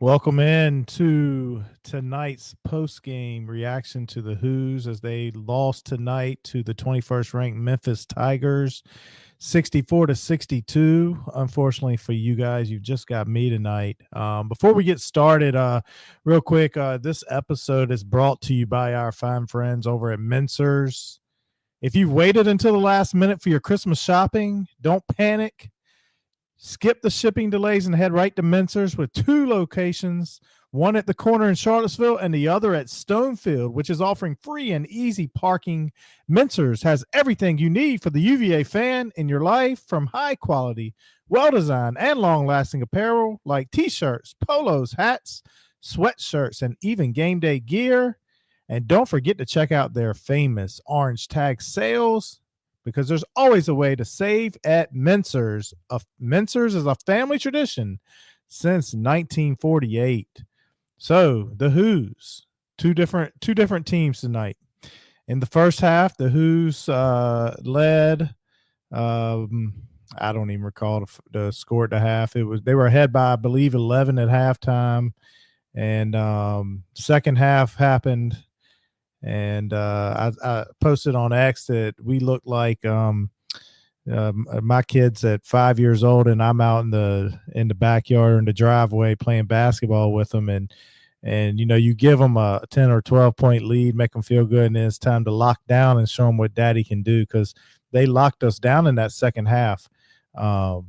Welcome in to tonight's post-game reaction to the Who's as they lost tonight to the 21st ranked Memphis Tigers, 64-62. Unfortunately for you guys, you've just got me tonight. Before we get started, real quick, this episode is brought to you by our fine friends over at Mentzer's. If you've waited until the last minute for your Christmas shopping, don't panic. Skip the shipping delays and head right to Mentzer's with two locations, one at the corner in Charlottesville and the other at Stonefield, which is offering free and easy parking. Mentzer's has everything you need for the UVA fan in your life, from high quality, well-designed, and long-lasting apparel like t-shirts, polos, hats, sweatshirts, and even game day gear. And don't forget to check out their famous orange tag sales, because there's always a way to save at Mentzer's. Mentzer's is a family tradition since 1948. So the Who's, two different teams tonight. In the first half, the Who's led. I don't even recall the score at the half. They were ahead by, I believe, 11 at halftime, and second half happened. And I posted on X that we look like my kids at 5 years old, and I'm out in the backyard or in the driveway playing basketball with them, and you give them a 10 or 12 point lead, make them feel good, and then it's time to lock down and show them what Daddy can do, because they locked us down in that second half, and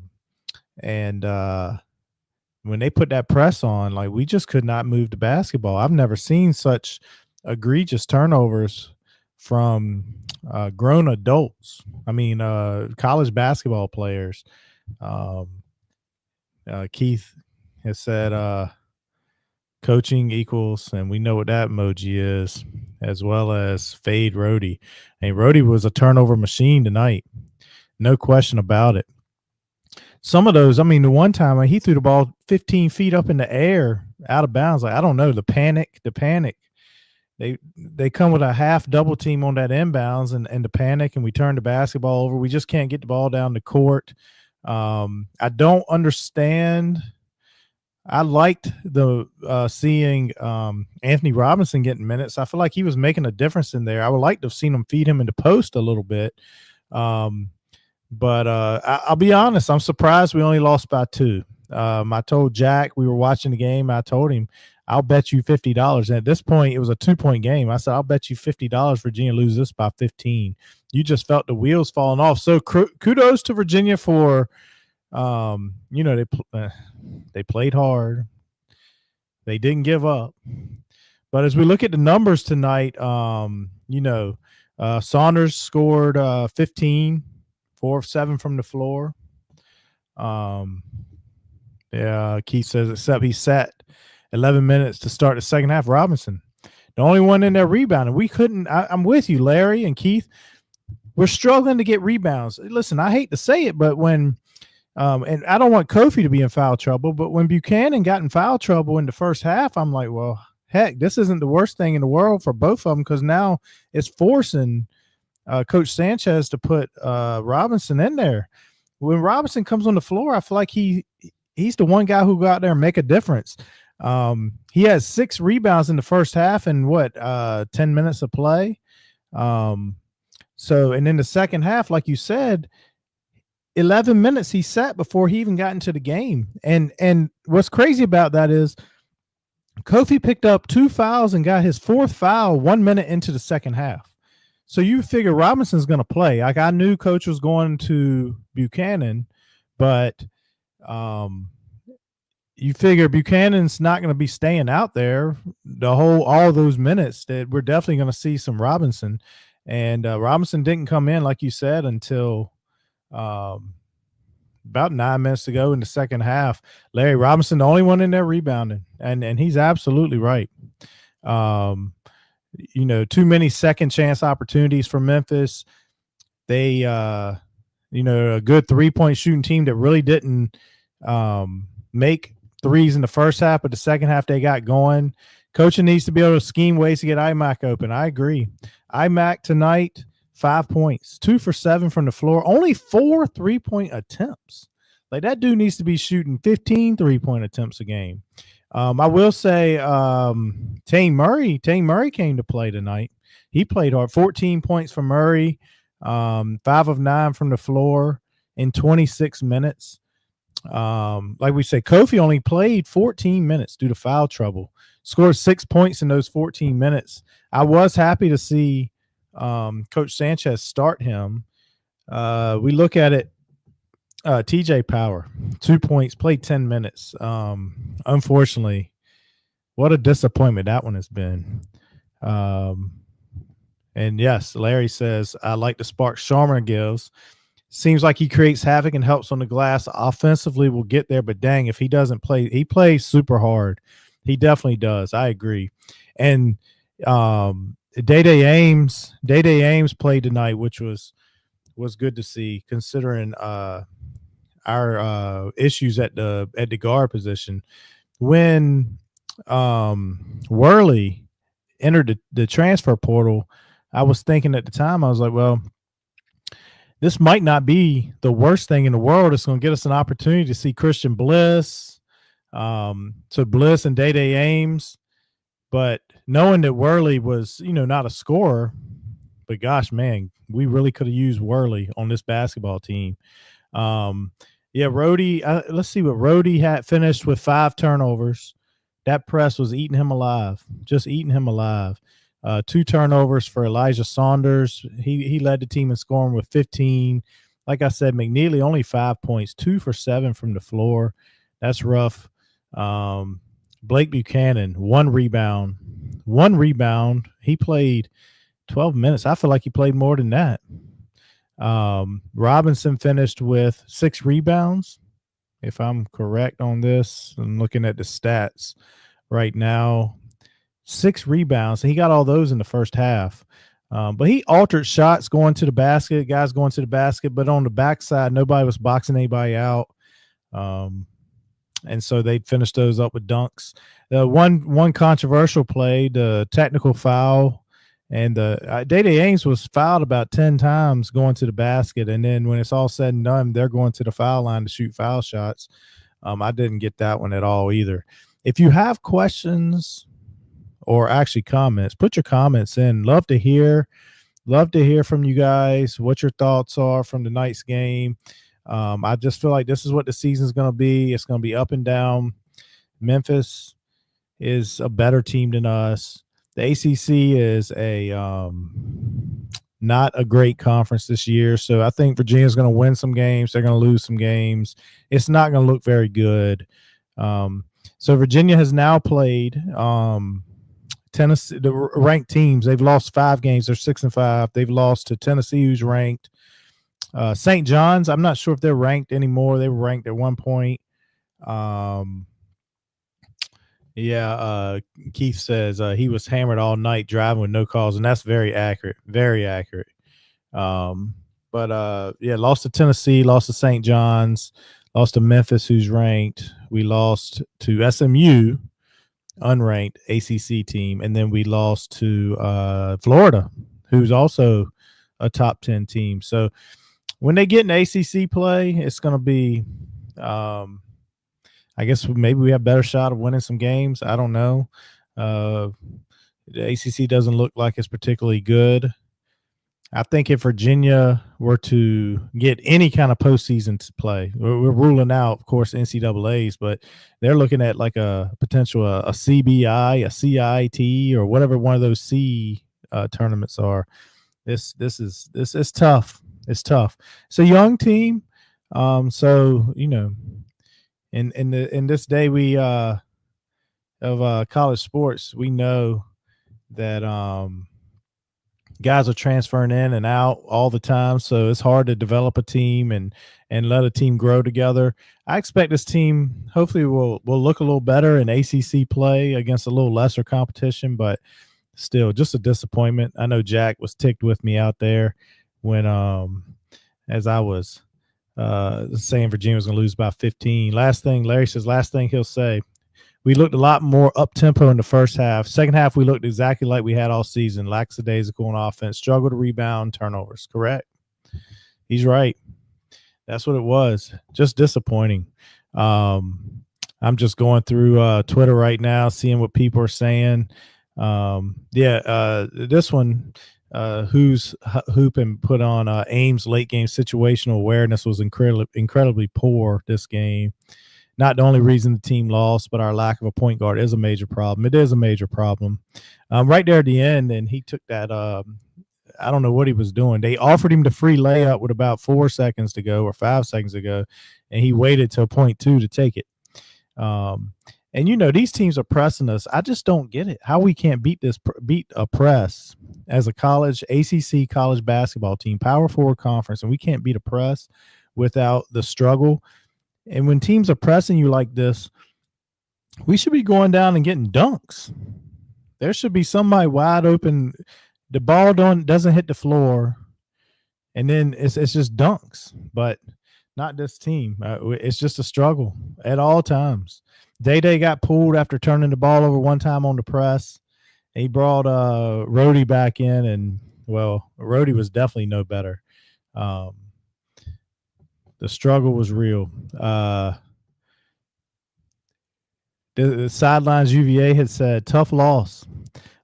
when they put that press on, like, we just could not move the basketball. I've never seen such egregious turnovers from grown adults. I mean, college basketball players. Keith has said coaching equals, and we know what that emoji is, as well as fade Rhodey. And Rhodey was a turnover machine tonight. No question about it. Some of those, I mean, the one time he threw the ball 15 feet up in the air out of bounds. Like, I don't know, the panic. They come with a half double team on that inbounds and the panic, and we turn the basketball over. We just can't get the ball down the court. I don't understand. I liked seeing Anthony Robinson getting minutes. I feel like he was making a difference in there. I would like to have seen him feed him in the post a little bit. But I'll be honest, I'm surprised we only lost by 2. I told Jack, we were watching the game, I told him, I'll bet you $50. And at this point, it was a 2-point game. I said, I'll bet you $50 Virginia loses this by 15. You just felt the wheels falling off. So kudos to Virginia for, they played hard. They didn't give up. But as we look at the numbers tonight, Saunders scored 15, 4 of 7 from the floor. Keith says, except he sat 11 minutes to start the second half. Robinson, the only one in there rebounding. We couldn't. I'm with you, Larry and Keith. We're struggling to get rebounds. Listen, I hate to say it, but when and I don't want Kofi to be in foul trouble, but when Buchanan got in foul trouble in the first half, I'm like, well, heck, this isn't the worst thing in the world for both of them, because now it's forcing Coach Sanchez to put Robinson in there. When Robinson comes on the floor, I feel like he's the one guy who go out there and make a difference. He has 6 rebounds in the first half and 10 minutes of play. And in the second half, like you said, 11 minutes he sat before he even got into the game. And what's crazy about that is Kofi picked up 2 fouls and got his 4th foul 1 minute into the second half. So you figure Robinson's going to play. Like, I knew Coach was going to Buchanan, but you figure Buchanan's not going to be staying out there all those minutes. That we're definitely going to see some Robinson, and Robinson didn't come in, like you said, until about 9 minutes to go in the second half. Larry Robinson, the only one in there rebounding, and he's absolutely right. Too many second chance opportunities for Memphis. They, a good 3-point shooting team that really didn't make threes in the first half, but the second half they got going. Coaching needs to be able to scheme ways to get IMAC open. I agree. IMAC tonight, 5 points, 2 for 7 from the floor, only 4 3-point attempts. Like, that dude needs to be shooting 15 3-point attempts a game. I will say Tane Murray came to play tonight. He played hard. 14 points for Murray, 5 of 9 from the floor in 26 minutes. Like we said, Kofi only played 14 minutes due to foul trouble. Scored 6 points in those 14 minutes. I was happy to see Coach Sanchez start him. We look at it. TJ Power, 2 points, played 10 minutes. Unfortunately, what a disappointment that one has been. And yes, Larry says, I like the spark Sharma gives. Seems like he creates havoc and helps on the glass. Offensively, we'll get there, but dang, if he doesn't play, he plays super hard. He definitely does. I agree. And Day-Day Ames played tonight, which was good to see, considering our issues at the guard position. When Worley entered the transfer portal, I was thinking at the time, I was like, well, this might not be the worst thing in the world. It's going to get us an opportunity to see Christian Bliss, so Bliss and Day-Day Ames. But knowing that Worley was, not a scorer, but gosh, man, we really could have used Worley on this basketball team. Rhodey, let's see what Rhodey had finished with 5 turnovers. That press was eating him alive, just eating him alive. 2 turnovers for Elijah Saunders. He led the team in scoring with 15. Like I said, McNeely only 5 points, 2 for 7 from the floor. That's rough. Blake Buchanan, 1 rebound. He played 12 minutes. I feel like he played more than that. Robinson finished with 6 rebounds. If I'm correct on this, I'm looking at the stats right now. 6 rebounds. And he got all those in the first half. But he altered shots going to the basket, guys going to the basket. But on the backside, nobody was boxing anybody out. And so they finished those up with dunks. One controversial play, the technical foul. And Day-Day Ames was fouled about 10 times going to the basket. And then when it's all said and done, they're going to the foul line to shoot foul shots. I didn't get that one at all either. If you have questions or actually comments, put your comments in. Love to hear from you guys what your thoughts are from tonight's game. I just feel like this is what the season's going to be. It's going to be up and down. Memphis is a better team than us. The ACC is not a great conference this year, so I think Virginia's going to win some games. They're going to lose some games. It's not going to look very good. So Virginia has now played Tennessee, the ranked teams. They've lost 5 games. They're 6-5. They've lost to Tennessee, who's ranked. St. John's, I'm not sure if they're ranked anymore. They were ranked at one point. Keith says he was hammered all night driving with no calls, and that's very accurate. Very accurate. Lost to Tennessee, lost to St. John's, lost to Memphis, who's ranked. We lost to SMU, unranked ACC team, and then we lost to Florida, who's also a top 10 team. So when they get in ACC play, it's going to be I guess maybe we have a better shot of winning some games. I don't know. The ACC doesn't look like it's particularly good. I think if Virginia were to get any kind of postseason to play, we're ruling out, of course, NCAAs, but they're looking at like a potential a CBI, a CIT, or whatever one of those C tournaments are. This is tough. It's tough. It's a young team, so in this day of college sports, we know that guys are transferring in and out all the time, so it's hard to develop a team and let a team grow together. I expect this team hopefully will look a little better in ACC play against a little lesser competition, but still just a disappointment. I know Jack was ticked with me out there when as I was saying Virginia was going to lose by 15. Larry says last thing he'll say, we looked a lot more up-tempo in the first half. Second half, we looked exactly like we had all season. Lackadaisical on offense, struggle to rebound, turnovers. Correct. He's right. That's what it was. Just disappointing. I'm just going through Twitter right now, seeing what people are saying. This one, who's hooping put on Ames late game situational awareness was incredibly poor this game. Not the only reason the team lost, but our lack of a point guard is a major problem. It is a major problem. Right there at the end, and he took that. I don't know what he was doing. They offered him the free layup with about 4 seconds to go or 5 seconds to go, and he waited till point two to take it. And these teams are pressing us. I just don't get it. How we can't beat a press as a college ACC college basketball team, Power Forward conference, and we can't beat a press without the struggle. And when teams are pressing you like this, we should be going down and getting dunks. There should be somebody wide open. The ball doesn't hit the floor, and then it's just dunks. But not this team. It's just a struggle at all times. Day got pulled after turning the ball over one time on the press. He brought Rhodey back in, and Rhodey was definitely no better. The struggle was real. The sidelines UVA had said, tough loss.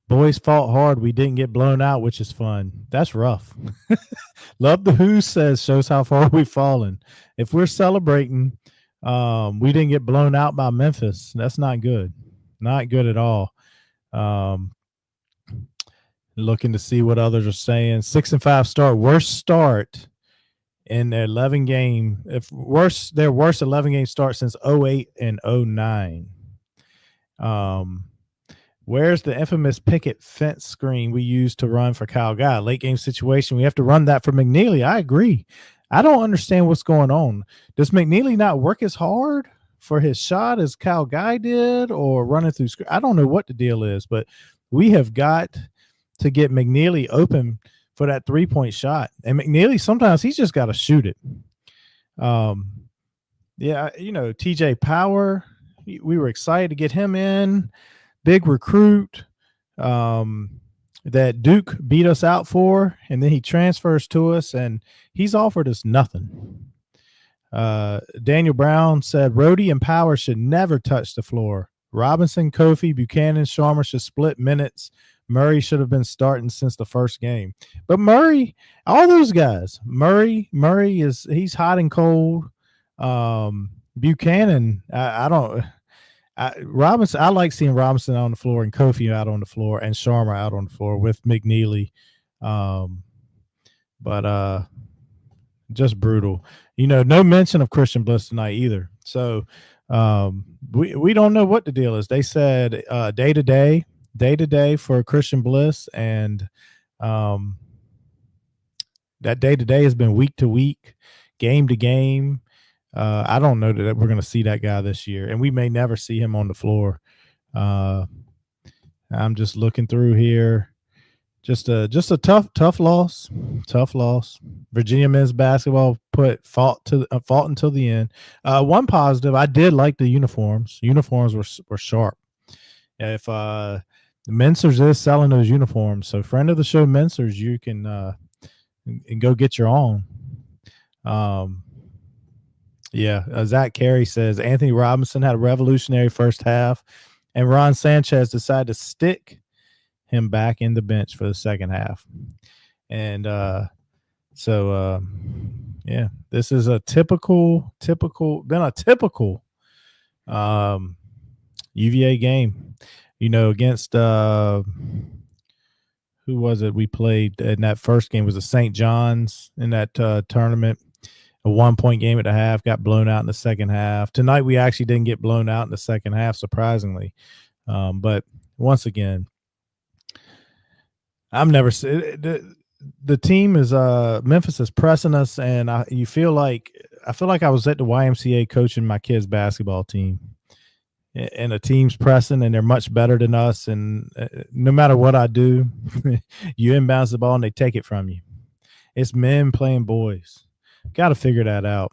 Boys fought hard. We didn't get blown out, which is fun. That's rough. Love the Who says, shows how far we've fallen. If we're celebrating, we didn't get blown out by Memphis. That's not good. Not good at all. Looking to see what others are saying. 6-5 start. Worst start in their 11 game. Their worst 11 game start since 08 and 09. Where's the infamous picket fence screen we used to run for Kyle Guy? Late game situation. We have to run that for McNeely. I agree. I don't understand what's going on. Does McNeely not work as hard for his shot as Kyle Guy did, or running through screen? I don't know what the deal is, but we have got to get McNeely open for that 3-point shot. And McNeely, sometimes he's just got to shoot it. TJ Power, we were excited to get him in. Big recruit that Duke beat us out for, and then he transfers to us, and he's offered us nothing. Daniel Brown said Rhodey and Power should never touch the floor. Robinson, Kofi, Buchanan, Sharma should split minutes. Murray should have been starting since the first game. But Murray, all those guys, Murray he's hot and cold. Buchanan, Robinson, I like seeing Robinson on the floor and Kofi out on the floor and Sharma out on the floor with McNeely. But just brutal. No mention of Christian Bliss tonight either. So we don't know what the deal is. They said day to day for Christian Bliss, and that day to day has been week to week, game to game. I don't know that we're going to see that guy this year, and we may never see him on the floor. I'm just looking through here. Just a tough loss. Tough loss. Virginia men's basketball fought until the end. One positive, I did like the uniforms. Uniforms were sharp. If Mensers is selling those uniforms, so friend of the show Mensers, you can go get your own. Zach Carey says Anthony Robinson had a revolutionary first half, and Ron Sanchez decided to stick him back in the bench for the second half. And this is a typical UVA game, against who was it we played in that first game? Was it St. John's in that tournament? A 1-point game at the half, got blown out in the second half. Tonight, we actually didn't get blown out in the second half, surprisingly. But once again, the team is Memphis is pressing us, and I feel like I was at the YMCA coaching my kids' basketball team, and the team's pressing, and they're much better than us. And no matter what I do, you inbounds the ball and they take it from you. It's men playing boys. Got to figure that out.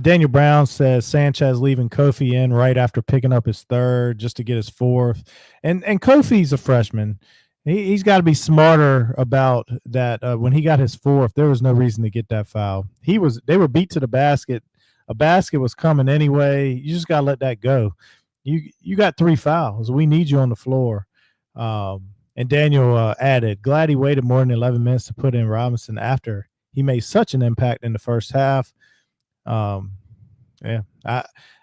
Daniel Brown says Sanchez leaving Kofi in right after picking up his third just to get his fourth. And Kofi's a freshman. He's got to be smarter about that. When he got his fourth, there was no reason to get that foul. They were beat to the basket a basket was coming anyway. You just gotta let that go. You got 3 fouls. We need you on the floor. And Daniel added, glad he waited more than 11 minutes to put in Robinson after he made such an impact in the first half. Yeah,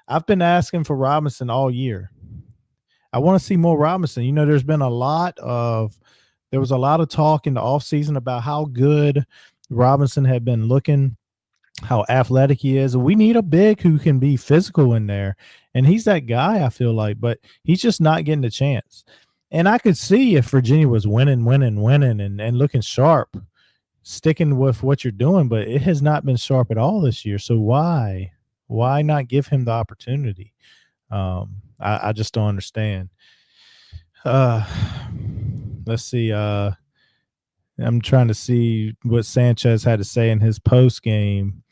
I've been asking for Robinson all year. I want to see more Robinson. You know, there was a lot of talk in the offseason about how good Robinson had been looking, how athletic he is. We need a big who can be physical in there. And he's that guy, I feel like, but he's just not getting the chance. And I could see if Virginia was winning and looking sharp, sticking with what you're doing, but it has not been sharp at all this year. So why not give him the opportunity? I just don't understand. Let's see. I'm trying to see what Sanchez had to say in his post game.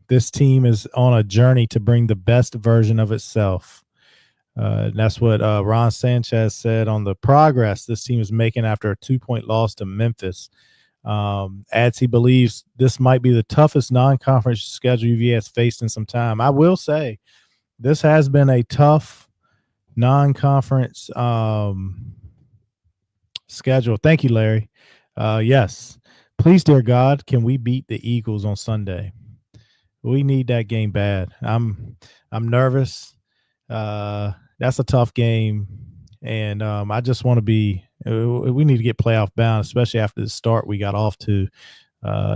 This team is on a journey to bring the best version of itself. That's what Ron Sanchez said on the progress this team is making after a 2-point loss to Memphis. Adds he believes this might be the toughest non-conference schedule UVA has faced in some time. I will say this has been a tough non-conference schedule. Thank you, Larry. Yes. Please, dear God, can we beat the Eagles on Sunday? We need that game bad. I'm nervous. That's a tough game, and I just want to be. We need to get playoff bound, especially after the start we got off to.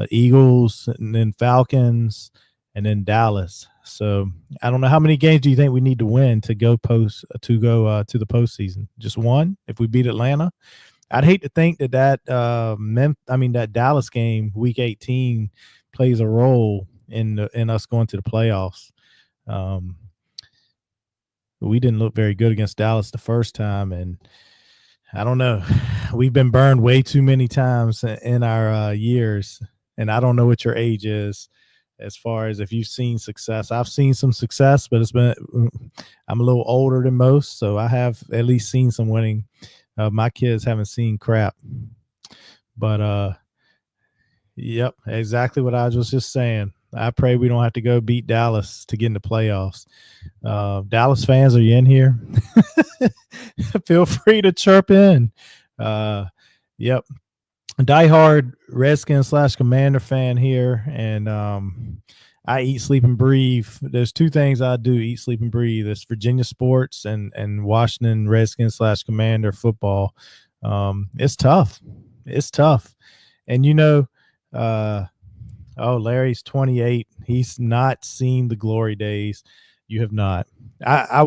Eagles and then Falcons and then Dallas. So I don't know, how many games do you think we need to win to go to the postseason? Just one? If we beat Atlanta, I'd hate to think that that Dallas game, Week 18, plays a role in us going to the playoffs. We didn't look very good against Dallas the first time, and I don't know. We've been burned way too many times in our years, and I don't know what your age is as far as if you've seen success. I've seen some success, but I'm a little older than most, so I have at least seen some winning. My kids haven't seen crap. But, yep, exactly what I was just saying. I pray we don't have to go beat Dallas to get in the playoffs. Dallas fans, are you in here? Feel free to chirp in. Yep. Diehard Redskins / Commander fan here. And I eat, sleep, and breathe. There's two things I do: eat, sleep, and breathe. It's Virginia sports and Washington Redskins / Commander football. It's tough. It's tough. And, Larry's 28. He's not seen the glory days. You have not. I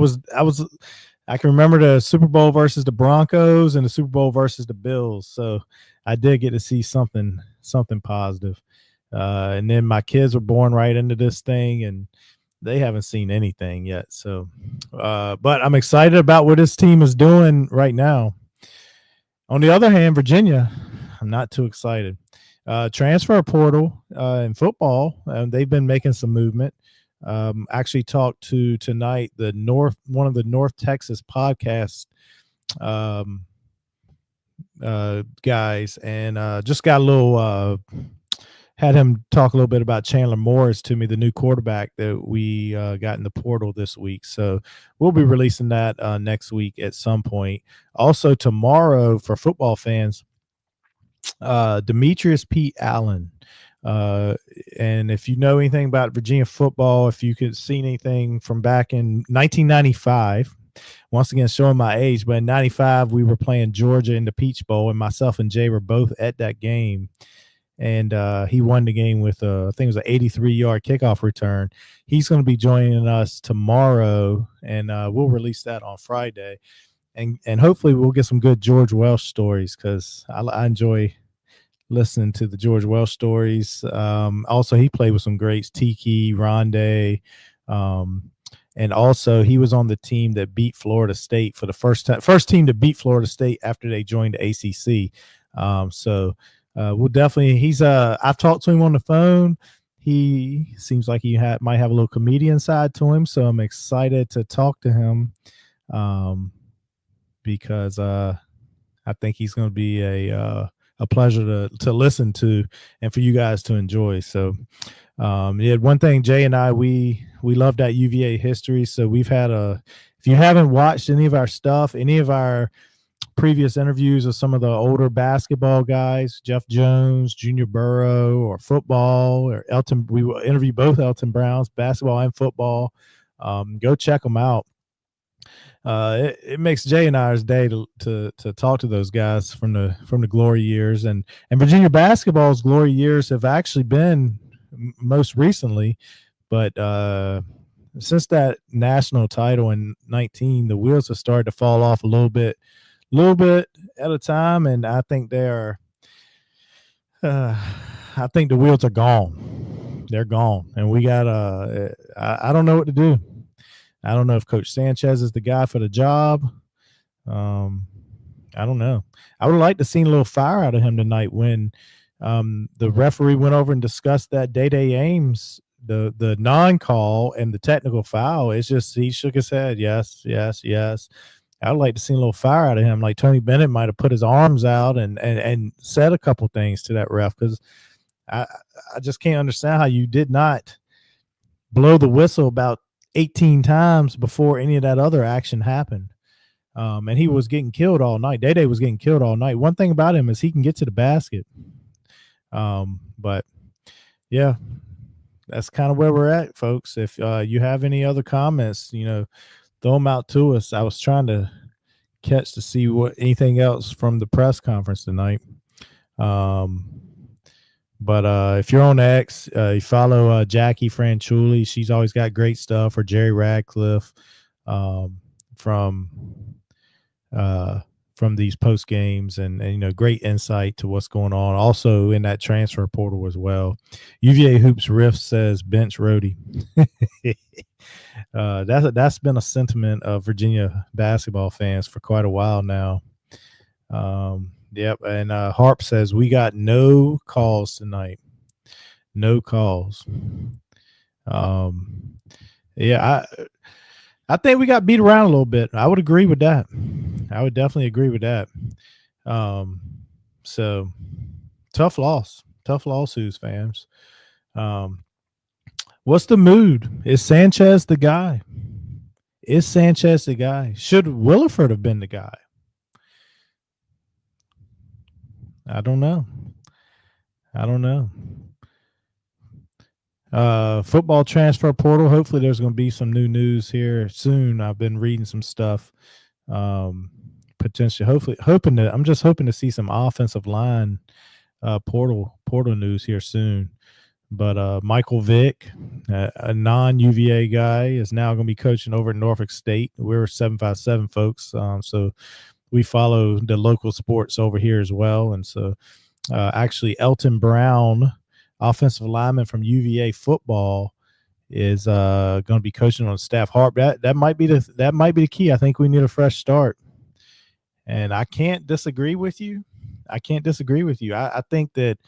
can remember the Super Bowl versus the Broncos and the Super Bowl versus the Bills. So I did get to see something positive. And then my kids were born right into this thing, and they haven't seen anything yet. So, but I'm excited about what this team is doing right now. On the other hand, Virginia, I'm not too excited. Transfer portal in football, they've been making some movement. Actually talked to tonight one of the North Texas podcast guys, and just got a little had him talk a little bit about Chandler Morris to me, the new quarterback that we got in the portal this week. So we'll be releasing that next week at some point. Also tomorrow for football fans, Demetrius P. Allen. And if you know anything about Virginia football, if you could see anything from back in 1995, once again showing my age, but in 95 we were playing Georgia in the Peach Bowl, and myself and Jay were both at that game. And he won the game with I think it was an 83-yard kickoff return. He's going to be joining us tomorrow, and we'll release that on Friday. And hopefully we'll get some good George Welsh stories, because I enjoy listening to the George Welsh stories. Also, he played with some greats, Tiki, Rondé, and also he was on the team that beat Florida State for the first team to beat Florida State after they joined the ACC. We'll definitely. I've talked to him on the phone. He seems like he might have a little comedian side to him, so I'm excited to talk to him, because I think he's going to be a a pleasure to listen to and for you guys to enjoy. So yeah, one thing Jay and I we love that UVA history. So we've had if you haven't watched any of our stuff, any of our previous interviews with some of the older basketball guys, Jeff Jones, Junior Burrow, or football, or Elton. We will interview both Elton Browns, basketball and football. Go check them out. It makes Jay and I's day to talk to those guys from the glory years, and Virginia basketball's glory years have actually been most recently, but since that national title in 19, the wheels have started to fall off a little bit at a time, and I think they're I think the wheels are gone. They're gone, and we got I don't know what to do. I don't know if Coach Sanchez is the guy for the job. I don't know. I would like to see a little fire out of him tonight when the referee went over and discussed that Day Ames, the non-call and the technical foul. It's just he shook his head. Yes, yes, yes. I would like to see a little fire out of him. Like Tony Bennett might have put his arms out and said a couple things to that ref, because I just can't understand how you did not blow the whistle about 18 times before any of that other action happened. And he was getting killed all night. Day was getting killed all night. One thing about him is he can get to the basket. But yeah, that's kind of where we're at, folks. If you have any other comments, throw them out to us. I was trying to catch to see what anything else from the press conference tonight. But if you're on X, you follow Jackie Franchuli. She's always got great stuff. Or Jerry Radcliffe from these post games, and great insight to what's going on. Also in that transfer portal as well. UVA Hoops Riff says bench Rhodey. That's been a sentiment of Virginia basketball fans for quite a while now. Yep, and Harp says we got no calls tonight. No calls. Yeah, I think we got beat around a little bit. I would agree with that. I would definitely agree with that. So tough loss, Hoos fans. What's the mood? Is Sanchez the guy? Should Williford have been the guy? I don't know. Football transfer portal. Hopefully there's going to be some new news here soon. I've been reading some stuff. Potentially, I'm just hoping to see some offensive line portal news here soon. But Michael Vick, a non-UVA guy, is now going to be coaching over at Norfolk State. We're 757 folks, so we follow the local sports over here as well. And so actually Elton Brown, offensive lineman from UVA football, is going to be coaching on staff. Harp, that might be the key. I think we need a fresh start. And I can't disagree with you. I think that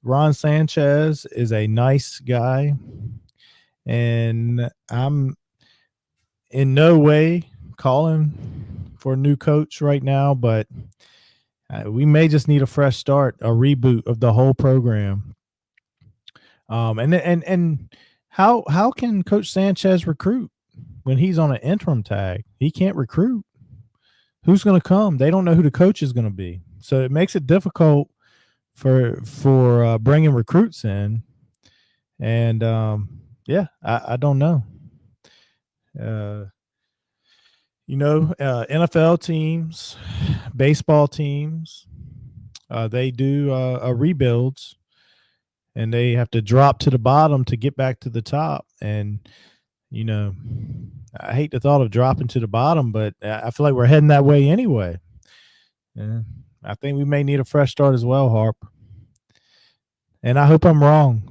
Ron Sanchez is a nice guy, and I'm in no way calling for a new coach right now, but we may just need a fresh start, a reboot of the whole program. And how can Coach Sanchez recruit when he's on an interim tag? He can't recruit. Who's going to come? They don't know who the coach is going to be, so it makes it difficult for bringing recruits in. And I don't know. NFL teams, baseball teams, they do rebuilds, and they have to drop to the bottom to get back to the top. And I hate the thought of dropping to the bottom, but I feel like we're heading that way anyway. And I think we may need a fresh start as well, Harp. And I hope I'm wrong.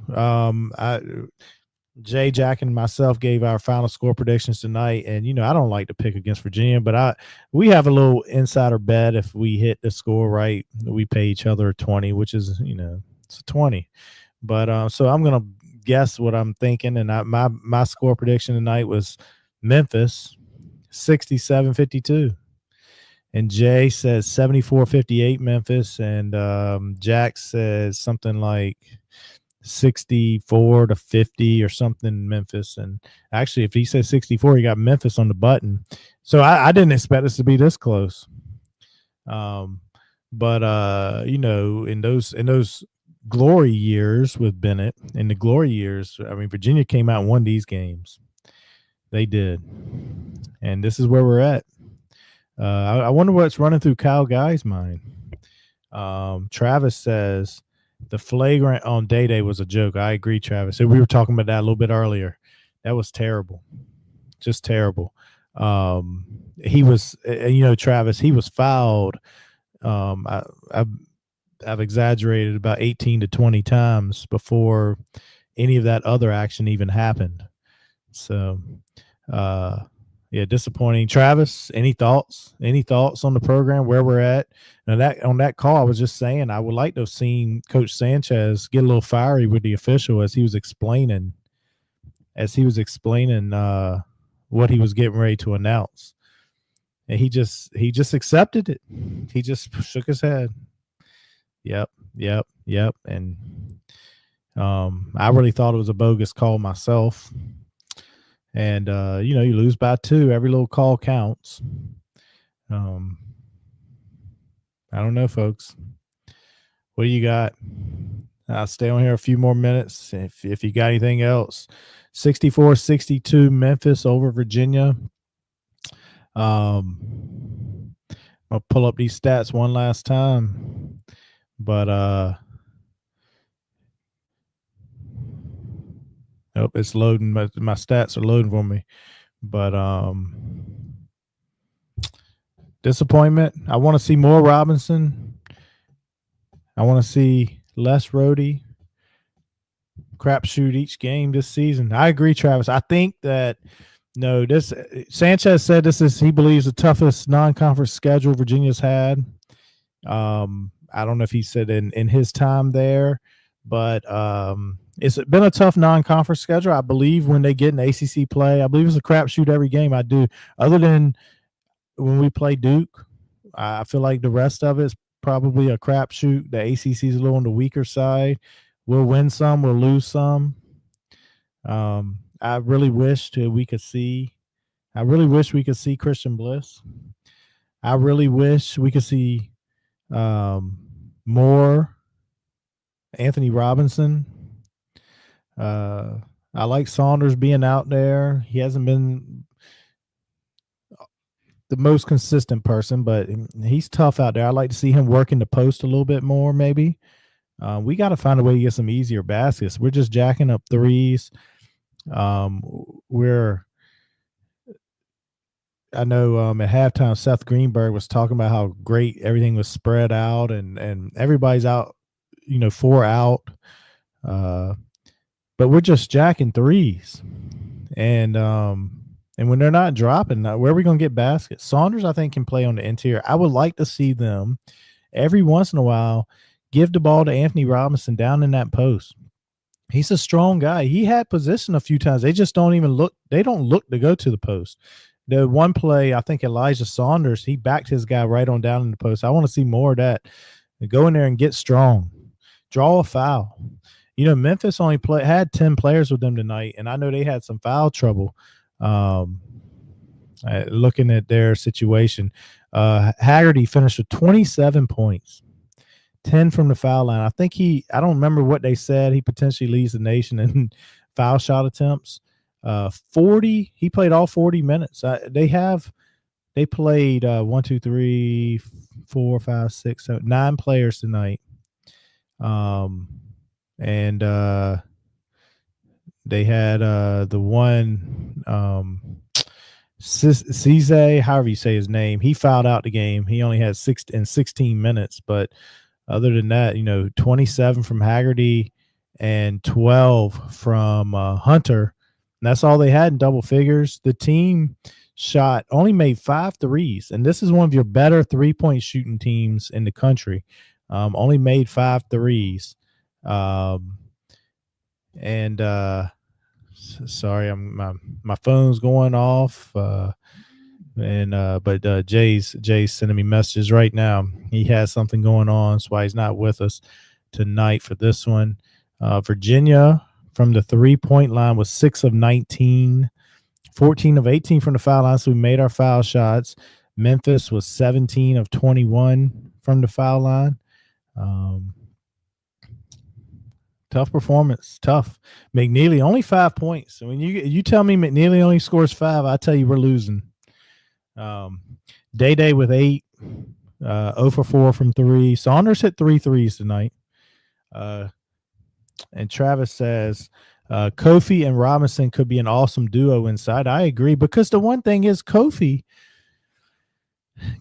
Jay, Jack, and myself gave our final score predictions tonight, and I don't like to pick against Virginia, but we have a little insider bet. If we hit the score right, we pay each other 20, which is it's a 20. But so I'm gonna guess what I'm thinking, and my score prediction tonight was Memphis 67-52, And Jay says 74-58 Memphis, and Jack says something like 64-50 or something Memphis. And actually, if he says 64, he got Memphis on the button. So I didn't expect us to be this close. But in those glory years with Bennett, in the glory years, I mean, Virginia came out and won these games. They did. And this is where we're at. I wonder what's running through Kyle Guy's mind. Travis says the flagrant on Day was a joke. I agree, Travis. We were talking about that a little bit earlier. That was terrible. Just terrible. He was, Travis, he was fouled. I've exaggerated about 18 to 20 times before any of that other action even happened. So, disappointing. Travis, any thoughts? Any thoughts on the program, where we're at? Now that on that call, I was just saying I would like to have seen Coach Sanchez get a little fiery with the official as he was explaining what he was getting ready to announce. And he just accepted it. He just shook his head. Yep. And I really thought it was a bogus call myself. And you lose by 2. Every little call counts. I don't know, folks. What do you got? I'll stay on here a few more minutes if you got anything else. 64-62 Memphis over Virginia. I'll pull up these stats one last time. But it's loading. My stats are loading for me. But disappointment. I want to see more Robinson. I want to see less Rhodey. Crapshoot each game this season. I agree, Travis. I think that this Sanchez said he believes the toughest non-conference schedule Virginia's had. I don't know if he said in his time there, but it's been a tough non-conference schedule. I believe when they get in ACC play, I believe it's a crapshoot every game. I do, other than when we play Duke. I feel like the rest of it's probably a crapshoot. The ACC is a little on the weaker side. We'll win some, we'll lose some. I really wish we could see. I really wish we could see Christian Bliss. I really wish we could see more Anthony Robinson. I like Saunders being out there. He hasn't been the most consistent person, but he's tough out there. I'd like to see him working the post a little bit more, maybe. We got to find a way to get some easier baskets. We're just jacking up threes. I know at halftime, Seth Greenberg was talking about how great everything was spread out and everybody's out, 4 out. But we're just jacking threes. And when they're not dropping, where are we going to get baskets? Saunders, I think, can play on the interior. I would like to see them every once in a while give the ball to Anthony Robinson down in that post. He's a strong guy. He had position a few times. They just don't even look. They don't look to go to the post. The one play, I think Elijah Saunders, he backed his guy right on down in the post. I want to see more of that. Go in there and get strong. Draw a foul. Memphis only had 10 players with them tonight, and I know they had some foul trouble. Looking at their situation, Haggerty finished with 27 points. 10 from the foul line. I don't remember what they said. He potentially leads the nation in foul shot attempts. 40, he played all 40 minutes. They played 1, 2, 3, 4, 5, 6, 7, 9 players tonight. And they had the one Cisse, however you say his name, he fouled out the game. He only had 16 minutes, but other than that, 27 from Haggerty and 12 from Hunter. And that's all they had in double figures. The team only made 5 threes, and this is one of your better 3-point shooting teams in the country. Only made 5 threes. Sorry, my phone's going off. And but Jay's sending me messages right now. He has something going on, that's why he's not with us tonight for this one. Virginia from the 3-point line was 6 of 19, 14 of 18 from the foul line. So we made our foul shots. Memphis was 17 of 21 from the foul line. Tough performance. Tough. McNeely only 5 points. So when you tell me McNeely only scores 5, I tell you we're losing. Day with 8, 0 for 4 from 3. Saunders hit 3 threes tonight. And Travis says Kofi and Robinson could be an awesome duo inside. I agree, because the one thing is Kofi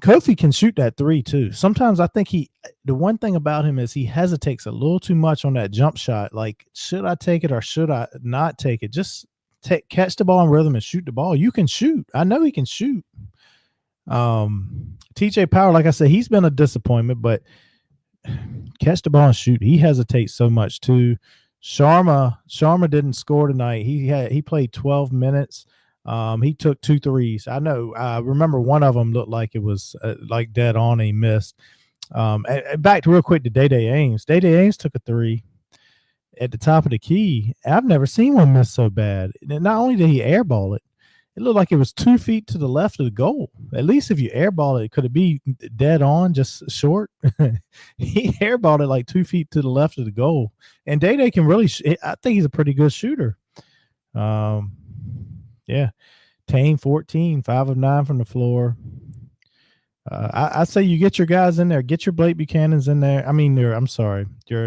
can shoot that 3 too. Sometimes I think the one thing about him is he hesitates a little too much on that jump shot. Like, should I take it or should I not take it? Just catch the ball in rhythm and shoot the ball. You can shoot. I know he can shoot. TJ Power, like I said, he's been a disappointment, but catch the ball and shoot. He hesitates so much too. Sharma didn't score tonight. He played 12 minutes. He took 2 threes. I know. I remember one of them looked like it was like dead on. And he missed. Back to real quick to Day Ames. Day Ames took a 3 at the top of the key. I've never seen one miss so bad. And not only did he airball it, it looked like it was 2 feet to the left of the goal. At least if you airball it, could it be dead on, just short? He airballed it like 2 feet to the left of the goal. And Day can really, I think he's a pretty good shooter. Yeah. Tane 14, 5 of 9 from the floor. I say you get your guys in there. Get your Blake Buchanan's in there. Your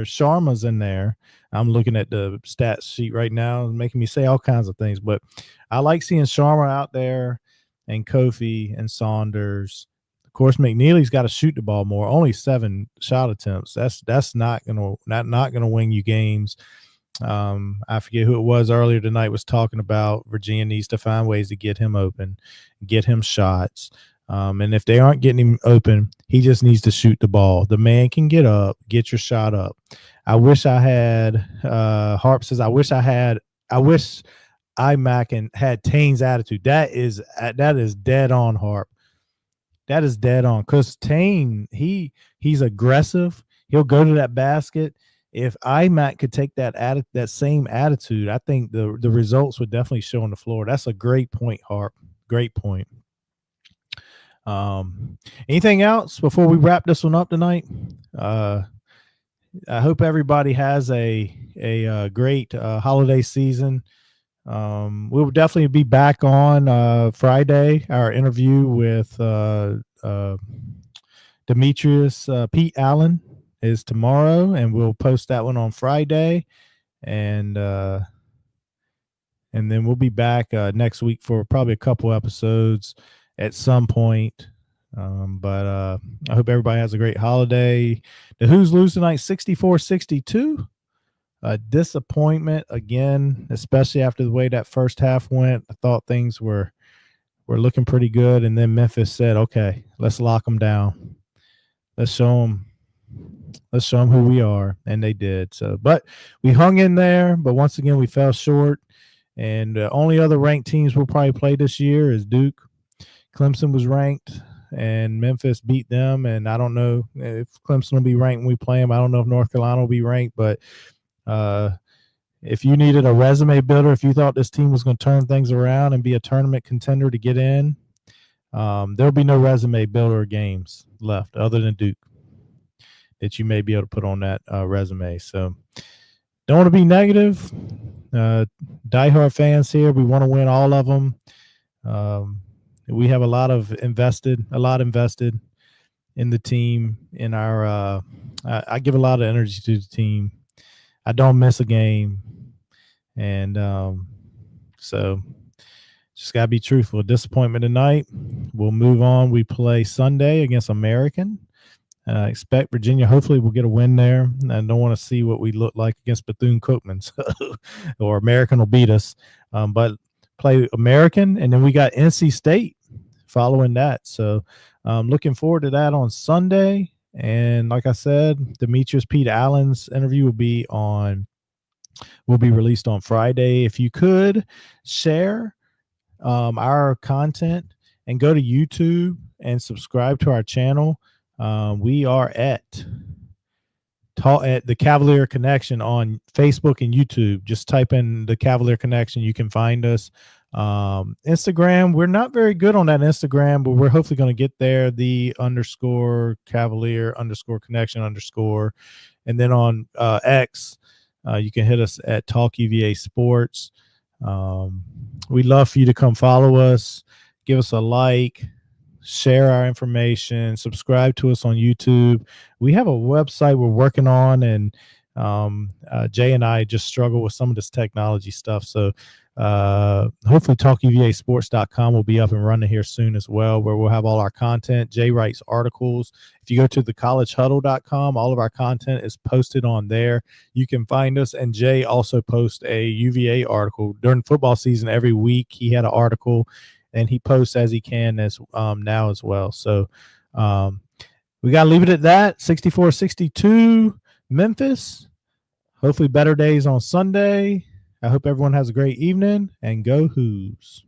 Sharma's in there. I'm looking at the stats sheet right now, making me say all kinds of things. But I like seeing Sharma out there, and Kofi and Saunders. Of course, McNeely's got to shoot the ball more. Only 7 shot attempts. That's not gonna win you games. I forget who it was earlier tonight was talking about Virginia needs to find ways to get him open, get him shots. And if they aren't getting him open, he just needs to shoot the ball. The man can get up, get your shot up. I wish I had Harp says, I wish IMAC and had Tane's attitude. That is dead on, Harp. That is dead on. Because Tane, he's aggressive. He'll go to that basket. If IMAC could take that same attitude, I think the results would definitely show on the floor. That's a great point, Harp. Great point. Anything else before we wrap this one up tonight? I hope everybody has a great holiday season. We'll definitely be back on Friday. Our interview with Demetrius Pete Allen is tomorrow, and we'll post that one on Friday, and then we'll be back next week for probably a couple episodes at some point. But I hope everybody has a great holiday. The Who's lose tonight 64-62. A disappointment again, especially after the way that first half went. I thought things were looking pretty good, and then Memphis said, okay, let's lock them down. Let's show them who we are, and they did. So, but we hung in there, but once again we fell short. And the only other ranked teams we'll probably play this year is Duke. Clemson was ranked, and Memphis beat them. And I don't know if Clemson will be ranked when we play them. I don't know if North Carolina will be ranked. But if you needed a resume builder, if you thought this team was going to turn things around and be a tournament contender to get in, there'll be no resume builder games left other than Duke that you may be able to put on that resume. So don't want to be negative. Diehard fans here, we want to win all of them. We have a lot invested in the team. In our, I give a lot of energy to the team. I don't miss a game, and so just gotta be truthful. Disappointment tonight. We'll move on. We play Sunday against American. Expect Virginia. Hopefully, we'll get a win there. I don't want to see what we look like against Bethune-Cookman, or American will beat us. But play American, and then we got NC State following that. So looking forward to that on Sunday. And like I said, Demetrius Pete Allen's interview will be released on Friday. If you could share our content and go to YouTube and subscribe to our channel. We are at the Cavalier Connection on Facebook and YouTube. Just type in the Cavalier Connection. You can find us. Instagram, we're not very good on that Instagram, but we're hopefully going to get there. The _Cavalier _connection_. And then on X, you can hit us at Talk UVA Sports. We'd love for you to come follow us, give us a like, share our information, subscribe to us on YouTube. We have a website we're working on, and Jay and I just struggle with some of this technology stuff. So hopefully talkuvasports.com will be up and running here soon as well, where we'll have all our content. Jay writes articles. If you go to thecollegehuddle.com, all of our content is posted on there. You can find us. And Jay also posts a UVA article during football season. Every week he had an article, and he posts as he can as now as well. So we got to leave it at that. 64-62 Memphis. Hopefully better days on Sunday. I hope everyone has a great evening, and go Hoos.